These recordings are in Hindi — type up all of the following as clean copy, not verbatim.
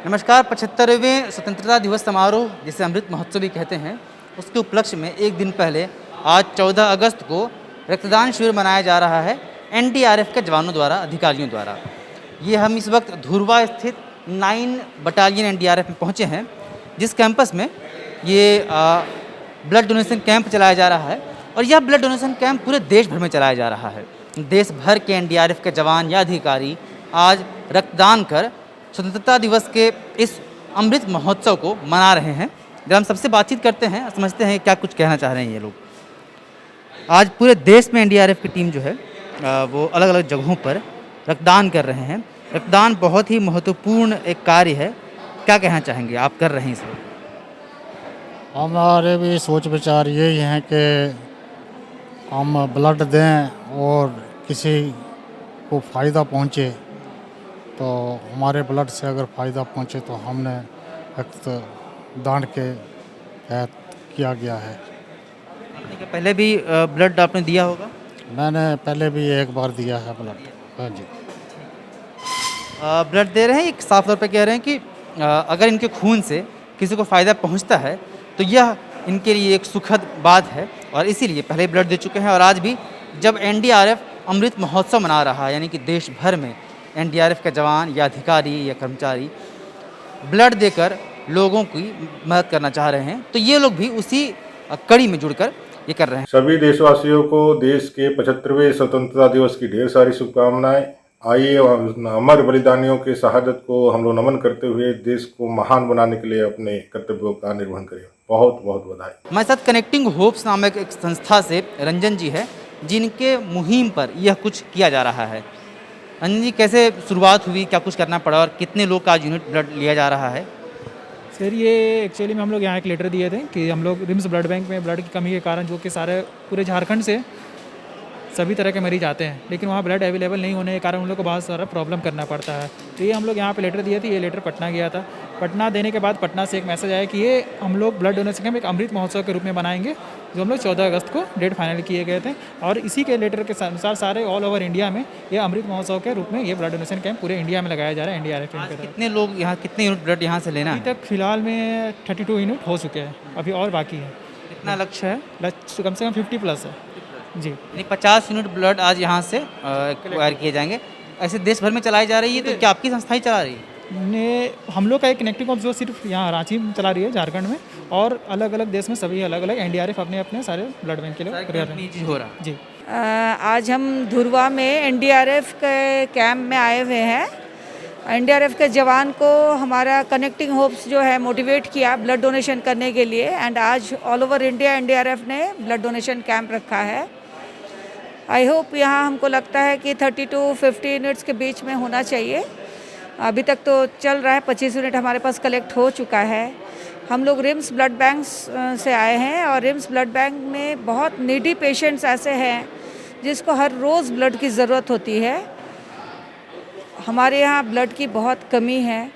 नमस्कार। 75वें स्वतंत्रता दिवस समारोह, जिसे अमृत महोत्सव भी कहते हैं, उसके उपलक्ष्य में एक दिन पहले आज 14 अगस्त को रक्तदान शिविर मनाया जा रहा है एनडीआरएफ के जवानों द्वारा, अधिकारियों द्वारा। ये हम इस वक्त धुरवा स्थित 9 बटालियन एनडीआरएफ में पहुँचे हैं, जिस कैंपस में ये ब्लड डोनेशन कैंप चलाया जा रहा है। और यह ब्लड डोनेशन कैंप पूरे देश भर में चलाया जा रहा है। देश भर के एनडीआरएफ के जवान या अधिकारी आज रक्तदान कर स्वतंत्रता दिवस के इस अमृत महोत्सव को मना रहे हैं। जब हम सबसे बातचीत करते हैं, समझते हैं क्या कुछ कहना चाह रहे हैं ये लोग। आज पूरे देश में एनडीआरएफ की टीम जो है वो अलग अलग जगहों पर रक्तदान कर रहे हैं। रक्तदान बहुत ही महत्वपूर्ण एक कार्य है। क्या कहना चाहेंगे, आप कर रहे हैं इस वक्त? हमारे भी सोच विचार यही हैं कि हम ब्लड दें और किसी को फ़ायदा पहुँचे, तो हमारे ब्लड से अगर फ़ायदा पहुँचे तो हमने रक्तदान के तहत किया गया है। आपने क्या पहले भी ब्लड आपने दिया होगा? मैंने पहले भी एक बार दिया है ब्लड। हाँ जी। ब्लड दे रहे हैं, एक साफ तौर पे कह रहे हैं कि अगर इनके खून से किसी को फ़ायदा पहुंचता है तो यह इनके लिए एक सुखद बात है, और इसीलिए पहले ब्लड दे चुके हैं। और आज भी जब एनडीआरएफ अमृत महोत्सव मना रहा है, यानी कि देश भर में एनडीआरएफ के जवान या अधिकारी या कर्मचारी ब्लड देकर लोगों की मदद करना चाह रहे हैं, तो ये लोग भी उसी कड़ी में जुड़कर ये कर रहे हैं। सभी देशवासियों को देश के 75वें स्वतंत्रता दिवस की ढेर सारी शुभकामनाएं। आइए अमर बलिदानियों के शहादत को हम लोग नमन करते हुए देश को महान बनाने के लिए अपने कर्तव्यों का निर्वहन करें। बहुत बहुत बधाई। हमारे साथ कनेक्टिंग होप्स नामक एक संस्था से रंजन जी है, जिनके मुहिम पर यह कुछ किया जा रहा है। रंजन जी, कैसे शुरुआत हुई, क्या कुछ करना पड़ा और कितने लोग का आज यूनिट ब्लड लिया जा रहा है? सर, ये एक्चुअली में हम लोग यहाँ एक लेटर दिए थे कि हम लोग रिम्स ब्लड बैंक में ब्लड की कमी के कारण, जो कि सारे पूरे झारखंड से सभी तरह के मरीज आते हैं, लेकिन वहाँ ब्लड अवेलेबल नहीं होने के कारण उन लोग को बहुत सारा प्रॉब्लम करना पड़ता है। तो ये हम लोग यहाँ पे लेटर दिए थे। ये लेटर पटना गया था। पटना देने के बाद पटना से एक मैसेज आया कि ये हम लोग ब्लड डोनेशन कैंप एक अमृत महोत्सव के रूप में बनाएंगे, जो हम लोग 14 अगस्त को डेट फाइनल किए गए थे। और इसी के लेटर के अनुसार सारे ऑल ओवर इंडिया में ये अमृत महोत्सव के रूप में ये ब्लड डोनेशन कैंप पूरे इंडिया में लगाया जा रहा है एनडीआरएफ टीम के तरफ। कितने लोग यहाँ, कितने यूनिट ब्लड यहाँ से लेना अभी है? तक फिलहाल में 32 यूनिट हो चुके हैं, अभी और बाकी है। कितना लक्ष्य है? लक्ष्य कम से कम 50+ है जी। यानी 50 यूनिट ब्लड आज यहाँ से एक्वायर किए जाएंगे। ऐसे देश भर में चलाई जा रही है, तो क्या आपकी संस्था ही चला रही है? ने हम लोग का एक कनेक्टिंग ऑफ जो सिर्फ यहाँ रांची में चला रही है, झारखंड में, और अलग अलग देश में सभी अलग अलग एनडीआरएफ अपने अपने सारे ब्लड बैंक के लिए कर रहे हैं हो रहा जी। आज हम धुरवा में एनडीआरएफ के कैंप में आए हुए हैं। एनडीआरएफ के जवान को हमारा कनेक्टिंग होप्स जो है मोटिवेट किया ब्लड डोनेशन करने के लिए, एंड आज ऑल ओवर इंडिया एनडीआरएफ ने ब्लड डोनेशन कैंप रखा है। आई होप यहाँ हमको लगता है कि 30 to 50 यूनिट्स के बीच में होना चाहिए। अभी तक तो चल रहा है, 25 यूनिट हमारे पास कलेक्ट हो चुका है। हम लोग रिम्स ब्लड बैंक से आए हैं, और रिम्स ब्लड बैंक में बहुत नीडी पेशेंट्स ऐसे हैं जिसको हर रोज़ ब्लड की ज़रूरत होती है। हमारे यहाँ ब्लड की बहुत कमी है,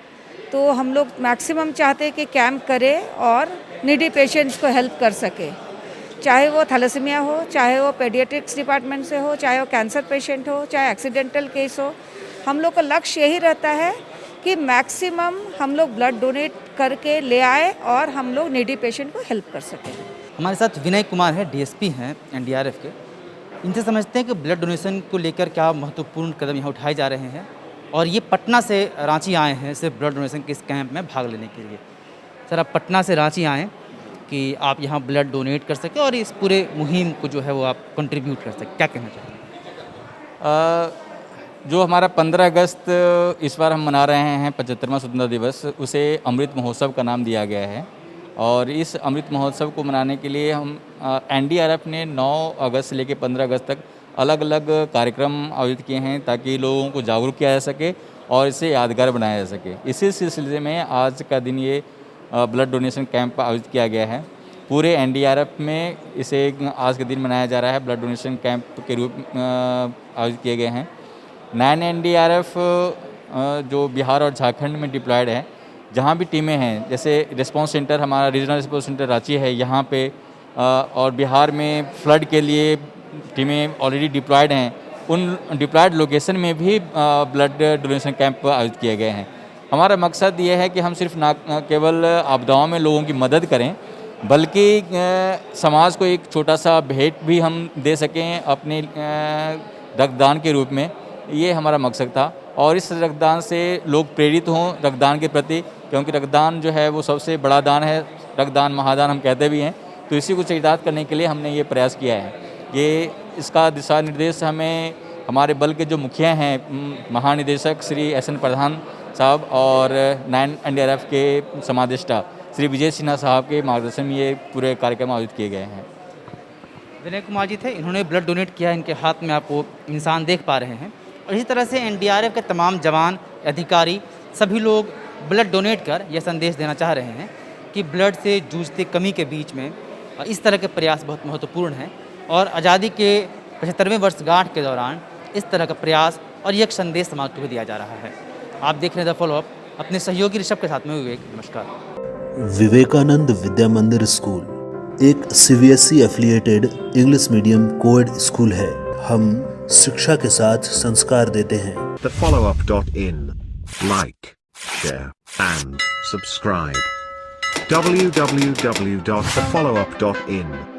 तो हम लोग मैक्सिमम चाहते हैं कि कैंप करें और नीडी पेशेंट्स को हेल्प कर सके, चाहे वो थैलेसीमिया हो, चाहे वो पेडियाट्रिक्स डिपार्टमेंट से हो, चाहे वो कैंसर पेशेंट हो, चाहे एक्सीडेंटल केस हो। हम लोग का लक्ष्य यही रहता है कि मैक्सिमम हम लोग ब्लड डोनेट करके ले आए और हम लोग नीडी पेशेंट को हेल्प कर सकें। हमारे साथ विनय कुमार है, डीएसपी हैं एनडीआरएफ के। इनसे समझते हैं कि ब्लड डोनेशन को लेकर क्या महत्वपूर्ण कदम यहाँ उठाए जा रहे हैं, और ये पटना से रांची आए हैं सिर्फ ब्लड डोनेशन के इस कैंप में भाग लेने के लिए। सर, आप पटना से रांची आएँ कि आप यहाँ ब्लड डोनेट कर सकें और इस पूरे मुहिम को जो है वो आप कंट्रीब्यूट कर सकें, क्या कहना चाहेंगे? जो हमारा 15 अगस्त इस बार हम मना रहे हैं 75वां स्वतंत्रता दिवस, उसे अमृत महोत्सव का नाम दिया गया है। और इस अमृत महोत्सव को मनाने के लिए हम एनडीआरएफ ने 9 अगस्त से लेकर 15 अगस्त तक अलग अलग कार्यक्रम आयोजित किए हैं, ताकि लोगों को जागरूक किया जा सके और इसे यादगार बनाया जा सके। इसी सिलसिले में आज का दिन ये ब्लड डोनेशन कैंप आयोजित किया गया है। पूरे एनडीआरएफ में इसे आज के दिन मनाया जा रहा है। ब्लड डोनेशन कैंप के रूप आयोजित किए गए हैं। 9 एनडीआरएफ जो बिहार और झारखंड में डिप्लॉयड है, जहाँ भी टीमें हैं, जैसे रिस्पांस सेंटर हमारा रीजनल रिस्पांस सेंटर रांची है यहाँ पे, और बिहार में फ्लड के लिए टीमें ऑलरेडी डिप्लॉयड हैं। उन डिप्लॉयड लोकेशन में भी ब्लड डोनेशन कैंप आयोजित किए गए हैं। हमारा मकसद ये है कि हम सिर्फ ना केवल आपदाओं में लोगों की मदद करें, बल्कि समाज को एक छोटा सा भेंट भी हम दे सकें अपने रक्तदान के रूप में। ये हमारा मकसद था और इस रक्तदान से लोग प्रेरित हों रक्तदान के प्रति, क्योंकि रक्तदान जो है वो सबसे बड़ा दान है, रक्तदान महादान हम कहते भी हैं। तो इसी को चरितार्थ करने के लिए हमने ये प्रयास किया है। ये इसका दिशा निर्देश हमें हमारे बल के जो मुखिया हैं, महानिदेशक श्री SN प्रधान साहब और 9 NDRF के समादेष्टा श्री विजय सिन्हा साहब के मार्गदर्शन में ये पूरे कार्यक्रम आयोजित किए गए हैं। विनय कुमार जी थे, इन्होंने ब्लड डोनेट किया। इनके हाथ में आप वो इंसान देख पा रहे हैं। और इसी तरह से NDRF के तमाम जवान, अधिकारी, सभी लोग ब्लड डोनेट कर यह संदेश देना चाह रहे हैं कि ब्लड से जूझते कमी के बीच में इस तरह के प्रयास बहुत महत्वपूर्ण हैं और आज़ादी के 75वें वर्षगांठ के दौरान इस तरह का प्रयास और ये एक संदेश समाज को भी दिया जा रहा है। आप देख रहे हैं द फॉलोअप अपने सहयोगी ऋषभ के साथ में। विवेक, नमस्कार। विवेकानंद विद्या मंदिर स्कूल एक CBSE affiliated English medium coed school है। हम शिक्षा के साथ संस्कार देते हैं। thefollowup.in. Like, share and subscribe. www.thefollowup.in